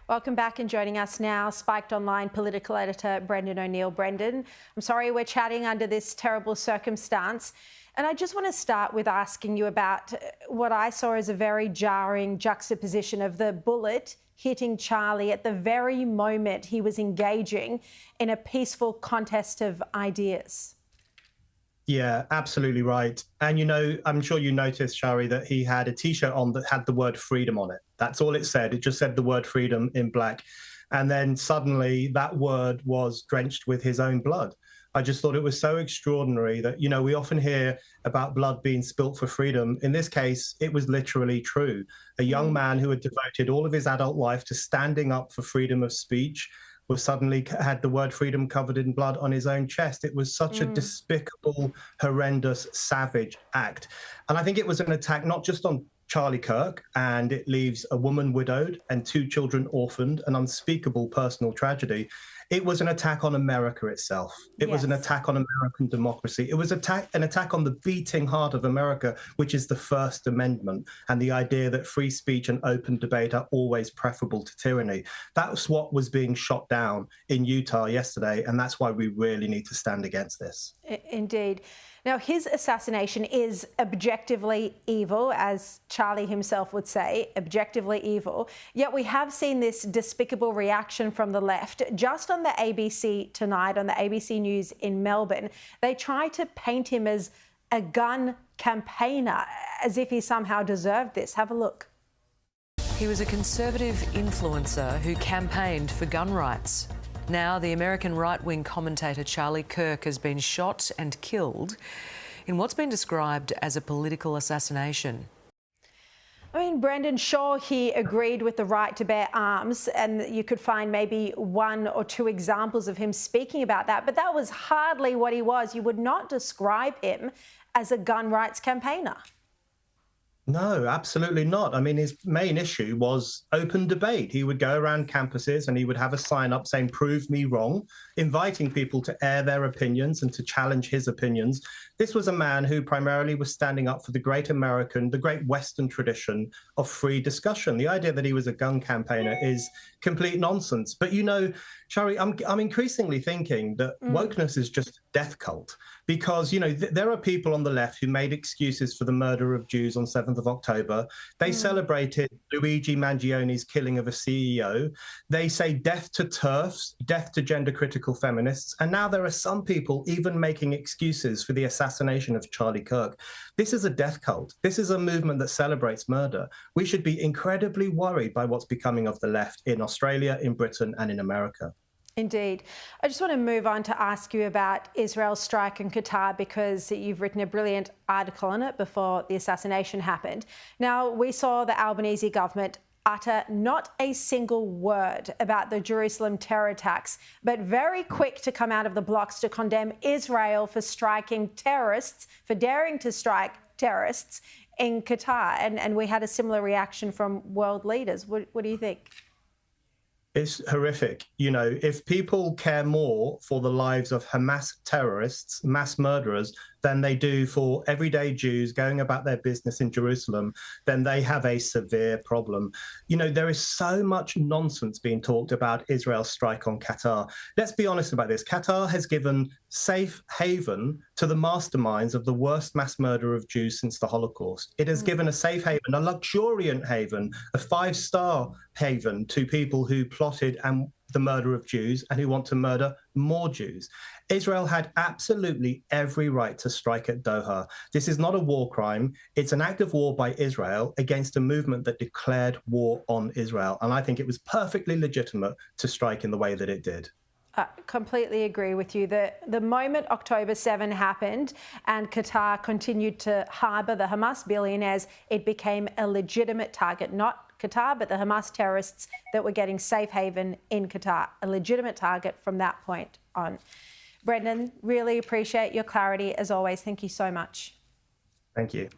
Welcome back, and joining us now, Spiked Online political editor Brendan O'Neill. Brendan, I'm sorry we're chatting under this terrible circumstance. And I just want to start with asking you about what I saw as a very jarring juxtaposition of the bullet hitting Charlie at the very moment he was engaging in a peaceful contest of ideas. Yeah, absolutely right. And, I'm sure you noticed, Sharri, that he had a T-shirt on that had the word freedom on it. That's all it said. It just said the word freedom in black. And then suddenly that word was drenched with his own blood. I just thought it was so extraordinary that, we often hear about blood being spilt for freedom. In this case, it was literally true. A young man who had devoted all of his adult life to standing up for freedom of speech was suddenly had the word freedom covered in blood on his own chest. It was such a despicable, horrendous, savage act. And I think it was an attack not just on Charlie Kirk, and it leaves a woman widowed and 2 children orphaned, an unspeakable personal tragedy. It was an attack on America itself. It was an attack on American democracy. It was an attack on the beating heart of America, which is the First Amendment, and the idea that free speech and open debate are always preferable to tyranny. That's what was being shot down in Utah yesterday, and that's why we really need to stand against this. Indeed. Now, his assassination is objectively evil, as Charlie himself would say, objectively evil. Yet we have seen this despicable reaction from the left. Just on the ABC tonight, on the ABC News in Melbourne, they try to paint him as a gun campaigner, as if he somehow deserved this. Have a look. He was a conservative influencer who campaigned for gun rights. Now, the American right-wing commentator Charlie Kirk has been shot and killed in what's been described as a political assassination. I mean, Brendan, sure, he agreed with the right to bear arms, and you could find maybe 1 or 2 examples of him speaking about that, but that was hardly what he was. You would not describe him as a gun rights campaigner. No, absolutely not. I mean, his main issue was open debate. He would go around campuses and he would have a sign up saying, "Prove me wrong," inviting people to air their opinions and to challenge his opinions. This was a man who primarily was standing up for the great American, the great Western tradition of free discussion. The idea that he was a gun campaigner is complete nonsense. But, Sharri, I'm increasingly thinking that wokeness is just a death cult, because, there are people on the left who made excuses for the murder of Jews on 7th of October. They celebrated Luigi Mangioni's killing of a CEO. They say death to TERFs, death to gender critical feminists. And now there are some people even making excuses for the assassination of Charlie Kirk. This is a death cult. This is a movement that celebrates murder. We should be incredibly worried by what's becoming of the left in Australia, in Britain, and in America. Indeed. I just want to move on to ask you about Israel's strike in Qatar, because you've written a brilliant article on it before the assassination happened. Now, we saw the Albanese government utter not a single word about the Jerusalem terror attacks, but very quick to come out of the blocks to condemn Israel for striking terrorists, for daring to strike terrorists in Qatar. And we had a similar reaction from world leaders. What do you think? It's horrific. If people care more for the lives of Hamas terrorists, mass murderers, than they do for everyday Jews going about their business in Jerusalem, then they have a severe problem. There is so much nonsense being talked about Israel's strike on Qatar. Let's be honest about this. Qatar has given safe haven to the masterminds of the worst mass murder of Jews since the Holocaust. It has given a safe haven, a luxuriant haven, a 5-star haven to people who plotted the murder of Jews and who want to murder more Jews. Israel had absolutely every right to strike at Doha. This is not a war crime. It's an act of war by Israel against a movement that declared war on Israel. And I think it was perfectly legitimate to strike in the way that it did. I completely agree with you. The moment October 7 happened and Qatar continued to harbour the Hamas billionaires, it became a legitimate target, not Qatar, but the Hamas terrorists that were getting safe haven in Qatar, a legitimate target from that point on. Brendan, really appreciate your clarity as always. Thank you so much. Thank you.